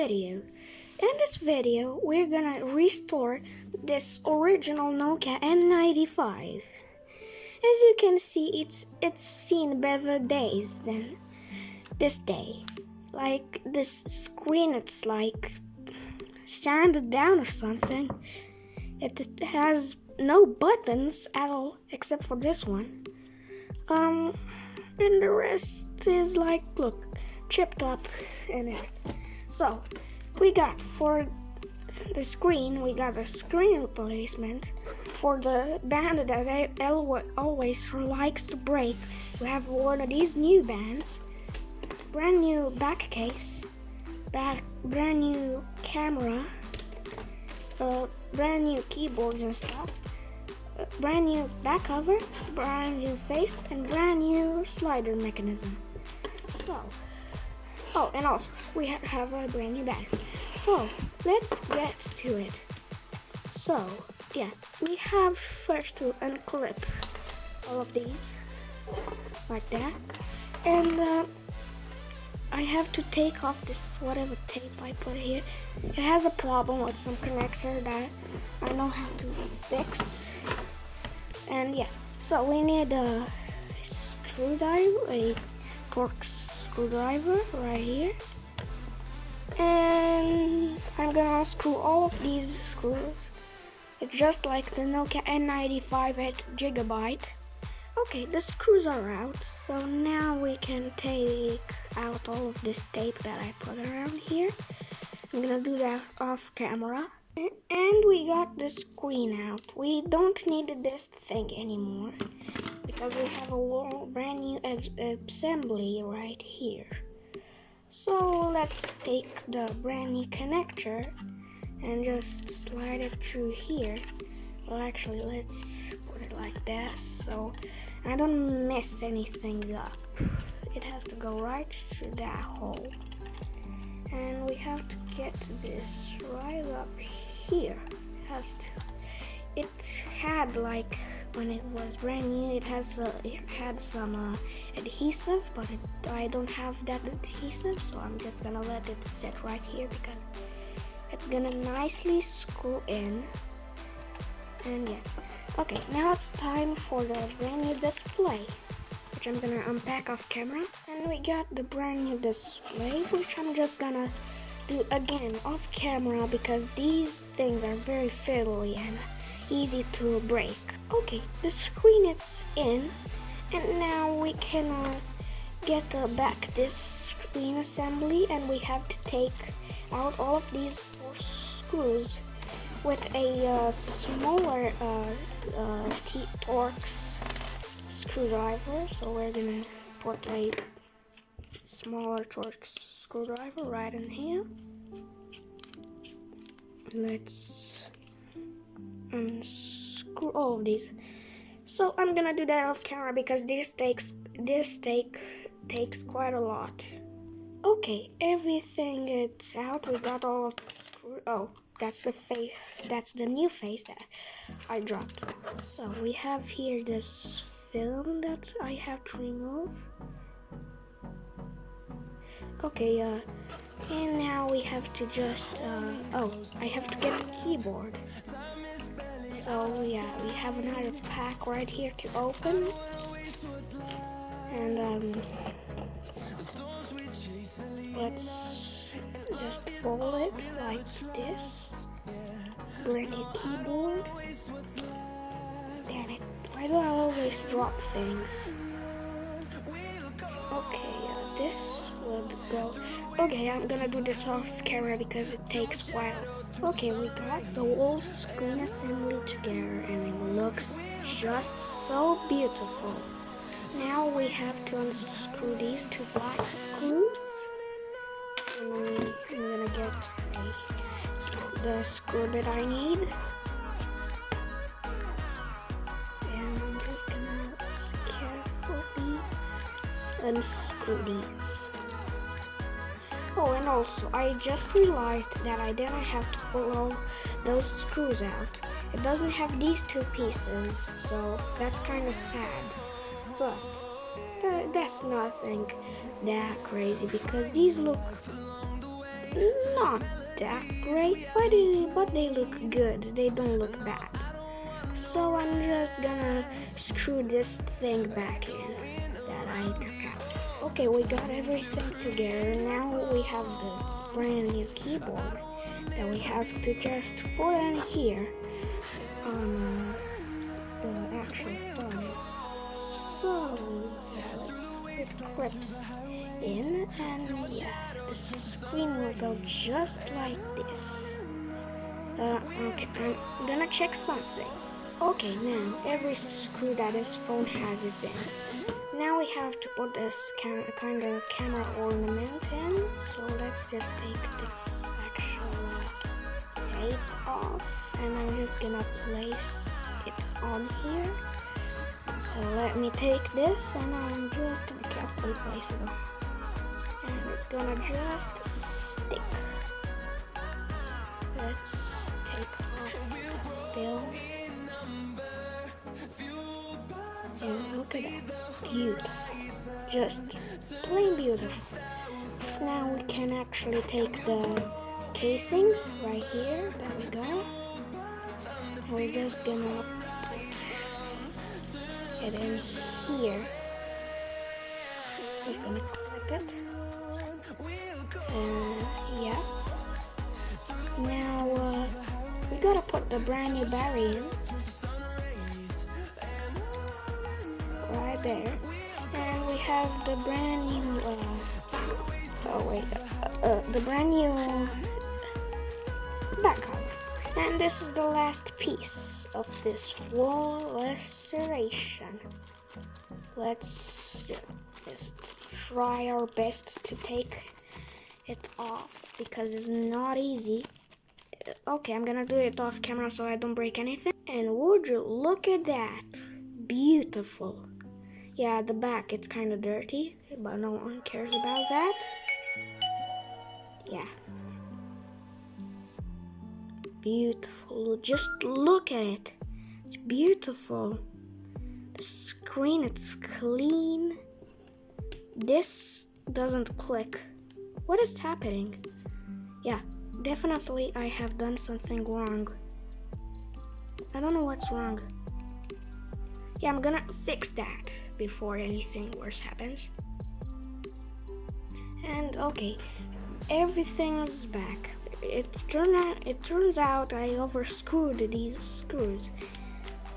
video. In this video, we're gonna restore this original Nokia N95. As you can see, it's seen better days than this day. Like this screen, it's like sanded down or something. It has no buttons at all except for this one. And the rest is like, look, chipped up and everything. So we got for the screen, we got a screen replacement. For the band that always likes to break, we have one of these new bands, brand new back case, brand new camera, brand new keyboards and stuff, brand new back cover, brand new face, and brand new slider mechanism. So, oh, and also we have a brand new battery. So let's get to it. So yeah, we have first to unclip all of these like that, and I have to take off this whatever tape I put here. It has a problem with some connector that I know how to fix. And yeah, so we need a screwdriver, a Torx screwdriver right here. And I'm gonna screw all of these screws. It's just like the Nokia N95 at Gigabyte. Okay, the screws are out, so now we can take out all of this tape that I put around here. I'm gonna do that off camera. And we got the screen out. We don't need this thing anymore because we have a brand new assembly right here. So let's take the brand new connector and just slide it through here. Well, actually, let's put it like this so I don't mess anything up. It has to go right through that hole. And we have to get this right up here. It had, like, when it was brand new, it had some adhesive, but I don't have that adhesive, so I'm just gonna let it sit right here because it's gonna nicely screw in. And yeah, okay, now it's time for the brand new display, which I'm gonna unpack off camera. And we got the brand new display, which I'm just gonna do again off camera because these things are very fiddly and easy to break. Okay, the screen is in, and now we can get back this screen assembly, and we have to take out all of these 4 screws with a smaller Torx screwdriver. So we're gonna put a smaller Torx screwdriver right in here. Let's unscrew all of these. So I'm gonna do that off camera because this takes quite a lot. Okay, everything is out. We got all of that's the face. That's the new face that I dropped. So we have here this film that I have to remove. Okay, and now we have to just, I have to get the keyboard. So yeah, we have another pack right here to open. And, let's just fold it like this. Brand new keyboard. Damn it, why do I always drop things? Okay, this would go. Okay, I'm gonna do this off camera because it takes a while. Okay, we got the whole screen assembly together and it looks just so beautiful. Now we have to unscrew these 2 black screws. And I'm gonna get the screw that I need. And I'm just gonna carefully unscrew these. Oh, and also I just realized that I didn't have to pull all those screws out. It doesn't have these 2 pieces, so that's kind of sad. But that's nothing that crazy because these look not that great, but they look good. They don't look bad. So I'm just gonna screw this thing back in that I took out. Okay, we got everything together. Now we have the brand new keyboard that we have to just put in here on the actual phone. So yeah, it clips in, and yeah, the screen will go just like this. Okay, I'm gonna check something. Okay, now every screw that this phone has is in. Now we have to put this kind of camera ornament in. So let's just take this actual tape off, and I'm just gonna place it on here. So let me take this, and I'm just gonna carefully place it on. And it's gonna just stick. Let's take off the film. And look at that, beautiful, just plain beautiful. Now we can actually take the casing right here, there we go. We're just gonna put it in here. Just gonna clip it. Yeah. Now we gotta put the brand new battery in. Right there. And we have the brand new, the brand new back cover. And this is the last piece of this wall restoration. Let's just try our best to take it off because it's not easy. Okay, I'm gonna do it off camera so I don't break anything. And would you look at that? Beautiful. Yeah, the back, it's kind of dirty, but no one cares about that. Yeah. Beautiful. Just look at it. It's beautiful. The screen, it's clean. This doesn't click. What is happening? Yeah, definitely I have done something wrong. I don't know what's wrong. Yeah, I'm gonna fix that before anything worse happens. And okay, everything's back. It turns out I overscrewed these screws,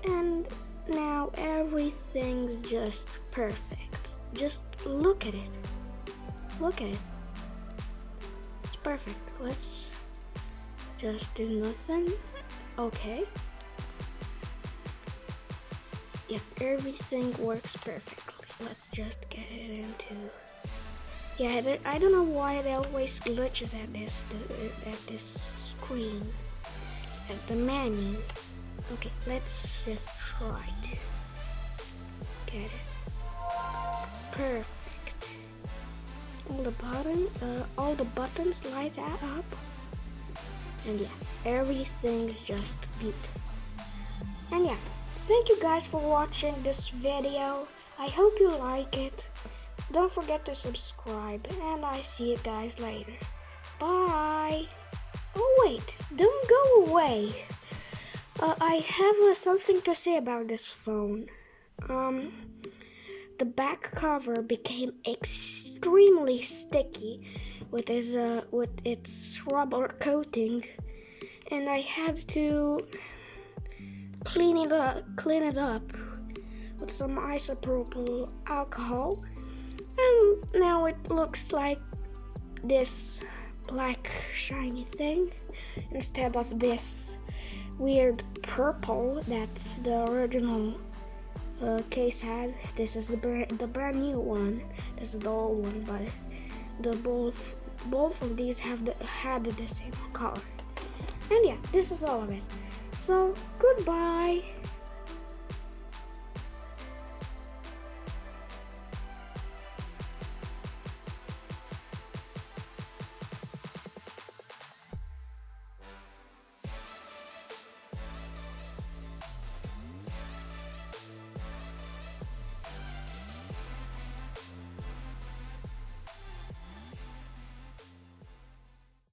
and now everything's just perfect. Just look at it. Look at it. It's perfect. Let's just do nothing. Okay. Yeah, everything works perfectly. Let's just get it into. Yeah, I don't know why it always glitches at this screen, at the menu. Okay, let's just try to get it. Perfect. All the buttons light up, and yeah, everything's just beautiful. And yeah, thank you guys for watching this video. I hope you like it. Don't forget to subscribe, and I see you guys later. Bye. Oh wait, don't go away. I have something to say about this phone. The back cover became extremely sticky with its rubber coating, and I had to clean it up with some isopropyl alcohol. And now it looks like this black shiny thing instead of this weird purple that the original case had. This is the brand new one. This is the old one, but both of these had the same color. And yeah, this is all of it. So goodbye.